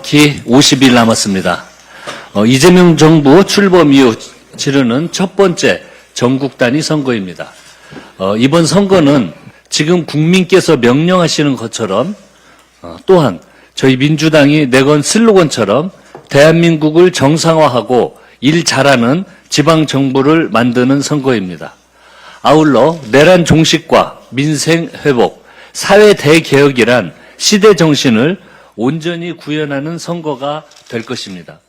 정확히 50일 남았습니다. 이재명 정부 출범 이후 치르는 첫 번째 전국 단위 선거입니다. 이번 선거는 지금 국민께서 명령하시는 것처럼 또한 저희 민주당이 내건 슬로건처럼 대한민국을 정상화하고 일 잘하는 지방정부를 만드는 선거입니다. 아울러 내란 종식과 민생 회복, 사회 대개혁이란 시대 정신을 온전히 구현하는 선거가 될 것입니다.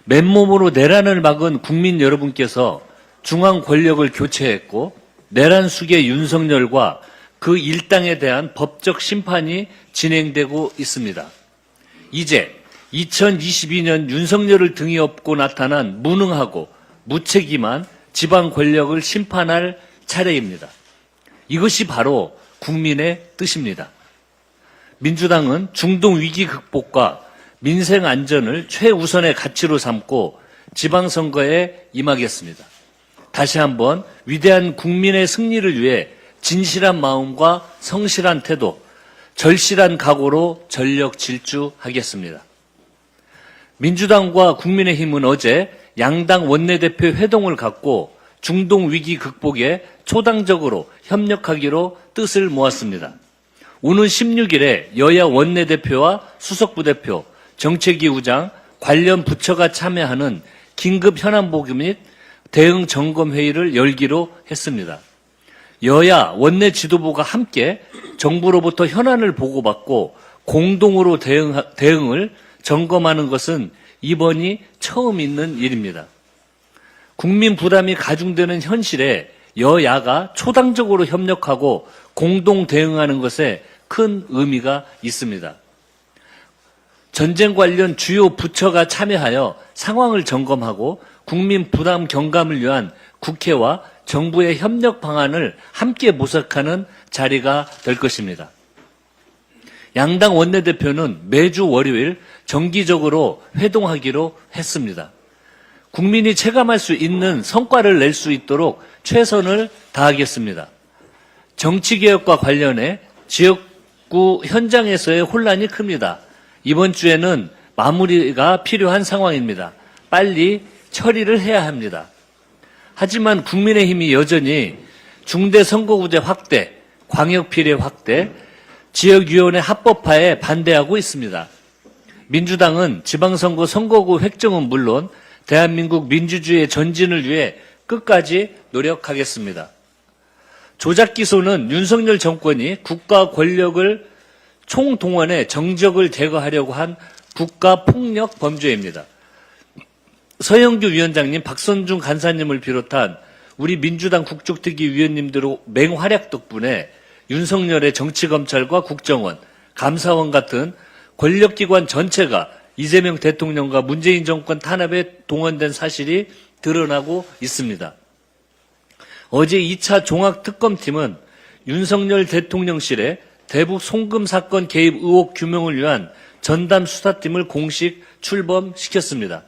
맨몸으로 내란을 막은 국민 여러분께서 중앙 권력을 교체했고 내란 수계 윤석열과 그 일당에 대한 법적 심판이 진행되고 있습니다. 이제 2022년 윤석열을 등에 업고 나타난 무능하고 무책임한 지방 권력을 심판할 차례입니다. 이것이 바로 국민의 뜻입니다. 민주당은 중동 위기 극복과 민생 안전을 최우선의 가치로 삼고 지방선거에 임하겠습니다. 다시 한번 위대한 국민의 승리를 위해 진실한 마음과 성실한 태도, 절실한 각오로 전력 질주하겠습니다. 민주당과 국민의힘은 어제 양당 원내대표 회동을 갖고 중동 위기 극복에 초당적으로 협력하기로 뜻을 모았습니다. 오는 16일에 여야 원내대표와 수석부대표, 정책위의장, 관련 부처가 참여하는 긴급 현안보고 및 대응 점검회의를 열기로 했습니다. 여야 원내 지도부가 함께 정부로부터 현안을 보고받고 공동으로 대응을 점검하는 것은 이번이 처음 있는 일입니다. 국민 부담이 가중되는 현실에 여야가 초당적으로 협력하고 공동 대응하는 것에 큰 의미가 있습니다. 전쟁 관련 주요 부처가 참여하여 상황을 점검하고 국민 부담 경감을 위한 국회와 정부의 협력 방안을 함께 모색하는 자리가 될 것입니다. 양당 원내대표는 매주 월요일 정기적으로 회동하기로 했습니다. 국민이 체감할 수 있는 성과를 낼 수 있도록 최선을 다하겠습니다. 정치개혁과 관련해 지역구 현장에서의 혼란이 큽니다. 이번 주에는 마무리가 필요한 상황입니다. 빨리 처리를 해야 합니다. 하지만 국민의힘이 여전히 중대선거구제 확대, 광역비례 확대, 지역위원회 합법화에 반대하고 있습니다. 민주당은 지방선거 선거구 획정은 물론 대한민국 민주주의의 전진을 위해 끝까지 노력하겠습니다. 조작기소는 윤석열 정권이 국가 권력을 총동원해 정적을 제거하려고 한 국가폭력 범죄입니다. 서영교 위원장님, 박선중 간사님을 비롯한 우리 민주당 국정특위 위원님들의 맹활약 덕분에 윤석열의 정치검찰과 국정원, 감사원 같은 권력기관 전체가 이재명 대통령과 문재인 정권 탄압에 동원된 사실이 드러나고 있습니다. 어제 2차 종합특검팀은 윤석열 대통령실에 대북 송금 사건 개입 의혹 규명을 위한 전담 수사팀을 공식 출범시켰습니다.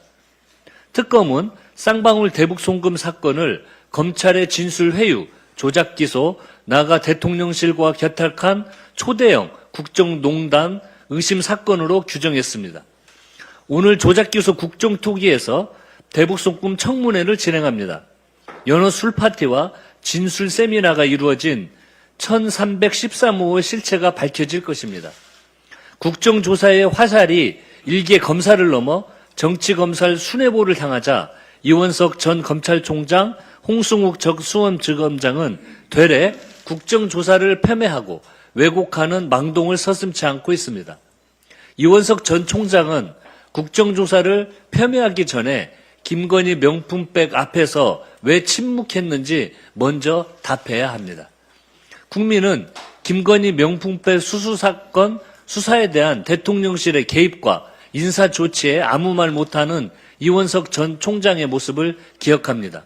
특검은 쌍방울 대북 송금 사건을 검찰의 진술 회유, 조작 기소, 나아가 대통령실과 결탁한 초대형 국정농단 의심 사건으로 규정했습니다. 오늘 조작 기소 국정토기에서 대북 송금 청문회를 진행합니다. 연어 술파티와 진술 세미나가 이루어진 1313호의 실체가 밝혀질 것입니다. 국정조사의 화살이 일개 검사를 넘어 정치검찰 수뇌보를 향하자 이원석 전 검찰총장, 홍승욱 전 수원지검장은 되레 국정조사를 폄훼하고 왜곡하는 망동을 서슴지 않고 있습니다. 이원석 전 총장은 국정조사를 폄훼하기 전에 김건희 명품백 앞에서 왜 침묵했는지 먼저 답해야 합니다. 국민은 김건희 명품백 수수 사건 수사에 대한 대통령실의 개입과 인사 조치에 아무 말 못하는 이원석 전 총장의 모습을 기억합니다.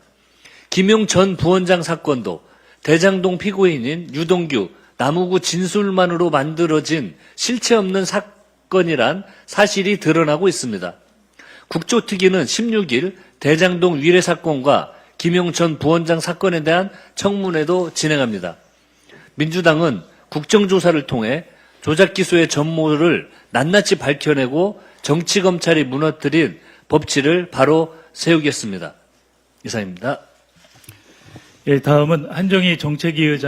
김용 전 부원장 사건도 대장동 피고인인 유동규, 남우구 진술만으로 만들어진 실체 없는 사건이란 사실이 드러나고 있습니다. 국조특위는 16일 대장동 위례 사건과 김용 전 부원장 사건에 대한 청문회도 진행합니다. 민주당은 국정조사를 통해 조작기소의 전모를 낱낱이 밝혀내고 정치검찰이 무너뜨린 법치를 바로 세우겠습니다. 이상입니다. 예, 다음은 한정희 정책위 의장.